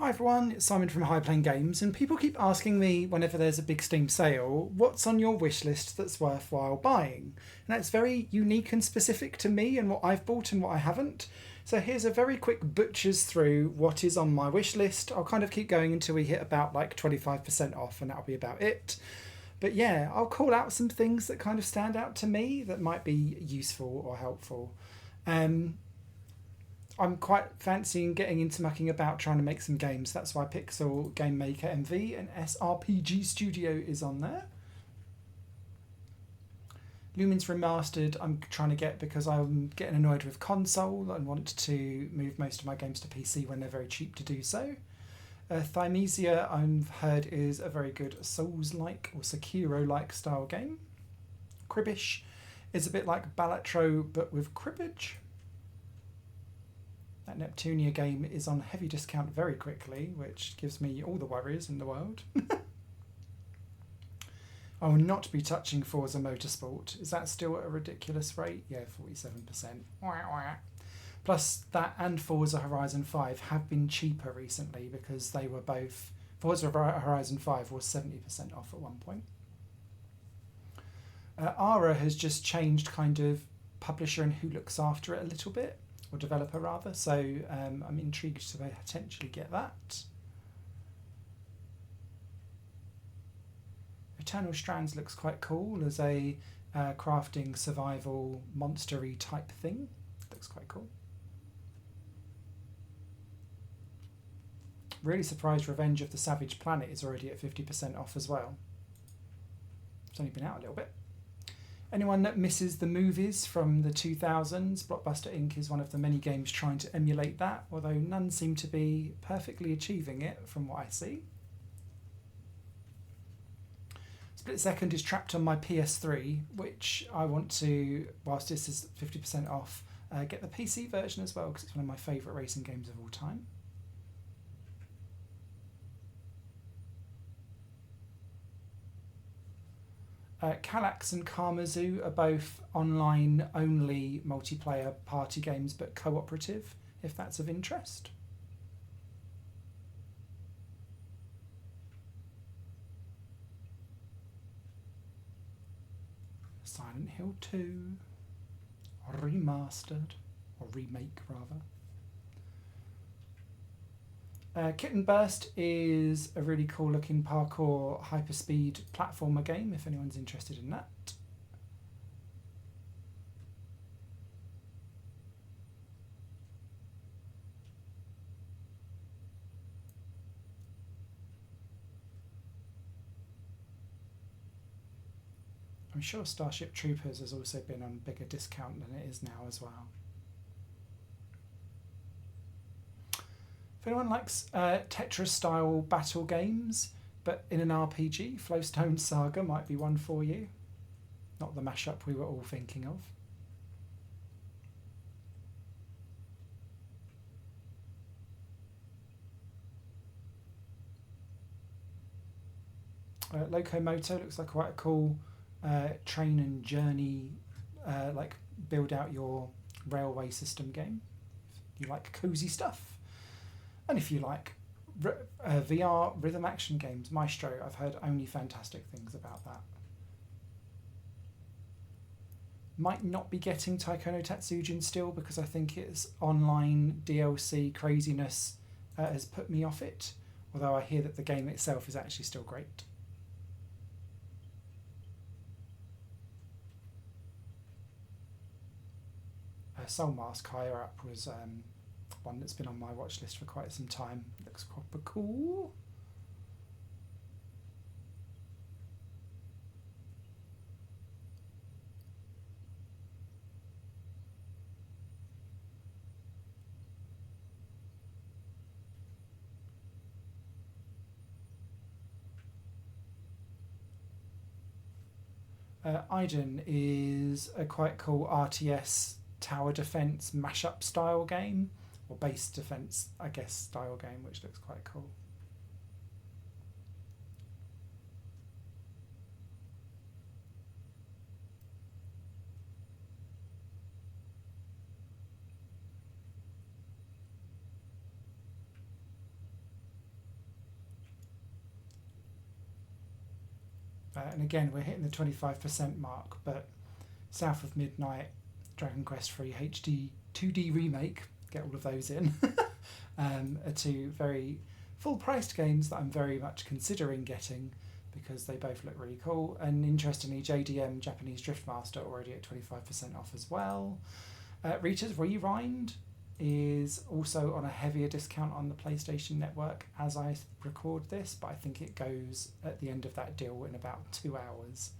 Hi everyone, it's Simon from High Plane Games, and people keep asking me whenever there's a big Steam sale, what's on your wish list that's worthwhile buying? And that's very unique and specific to me and what I've bought and what I haven't. So here's a very quick butcher's through what is on my wish list. I'll kind of keep going until we hit about like 25% off, and that'll be about it. But yeah, I'll call out some things that kind of stand out to me that might be useful or helpful. I'm quite fancying getting into mucking about trying to make some games. That's why Pixel Game Maker MV and SRPG Studio is on there. Lumen's Remastered I'm trying to get because I'm getting annoyed with console and want to move most of my games to PC when they're very cheap to do so. Thymesia I've heard is a very good Souls-like or Sekiro-like style game. Cribbish is a bit like Balatro but with cribbage. That Neptunia game is on heavy discount very quickly, which gives me all the worries in the world. I will not be touching Forza Motorsport. Is that still at a ridiculous rate? Yeah, 47%. Plus, that and Forza Horizon 5 have been cheaper recently because they were both... Forza Horizon 5 was 70% off at one point. Ara has just changed kind of publisher and who looks after it a little bit. Or developer rather, so I'm intrigued to potentially get that. Eternal Strands looks quite cool as a crafting survival monster-y type thing. Looks quite cool. Really surprised Revenge of the Savage Planet is already at 50% off as well. It's only been out a little bit. Anyone that misses the movies from the 2000s, Blockbuster Inc. is one of the many games trying to emulate that, although none seem to be perfectly achieving it from what I see. Split Second is trapped on my PS3, which I want to, whilst this is 50% off, get the PC version as well because it's one of my favourite racing games of all time. Kallax and Karmazoo are both online-only multiplayer party games, but cooperative, if that's of interest. Silent Hill 2, remastered, or remake rather. Kitten Burst is a really cool looking parkour hyperspeed platformer game if anyone's interested in that. I'm sure Starship Troopers has also been on bigger discount than it is now as well. If anyone likes Tetris-style battle games, but in an RPG, Flowstone Saga might be one for you. Not the mashup we were all thinking of. Locomoto looks like quite a cool train and journey, like build out your railway system game. If you like cozy stuff. And if you like VR rhythm action games, Maestro, I've heard only fantastic things about that. Might not be getting Taiko no Tatsujin still because I think its online DLC craziness has put me off it, although I hear that the game itself is actually still great. Soul Mask Higher Up was one that's been on my watch list for quite some time. Looks proper cool. Iden is a quite cool RTS tower defense mashup style game, or base defense, I guess, style game, which looks quite cool. And again, we're hitting the 25% mark, but South of Midnight, Dragon Quest III HD 2D Remake, get all of those in, are two very full-priced games that I'm very much considering getting because they both look really cool. And interestingly, JDM, Japanese Driftmaster, already at 25% off as well. Rita's Rewind is also on a heavier discount on the PlayStation Network as I record this, but I think it goes at the end of that deal in about 2 hours.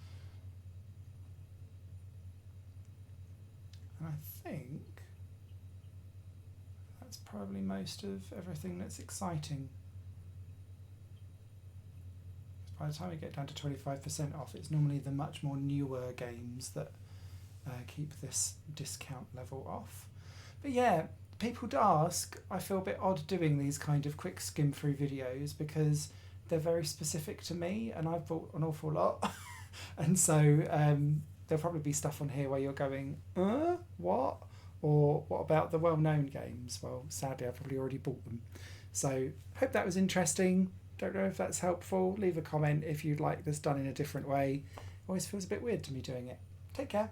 And I think that's probably most of everything that's exciting. By the time we get down to 25% off, it's normally the much more newer games that keep this discount level off. But yeah, people do ask, I feel a bit odd doing these kind of quick skim through videos because they're very specific to me and I've bought an awful lot. And so there'll probably be stuff on here where you're going, what? Or what about the well-known games? Well, sadly, I've probably already bought them. So hope that was interesting. Don't know if that's helpful. Leave a comment if you'd like this done in a different way. Always feels a bit weird to me doing it. Take care.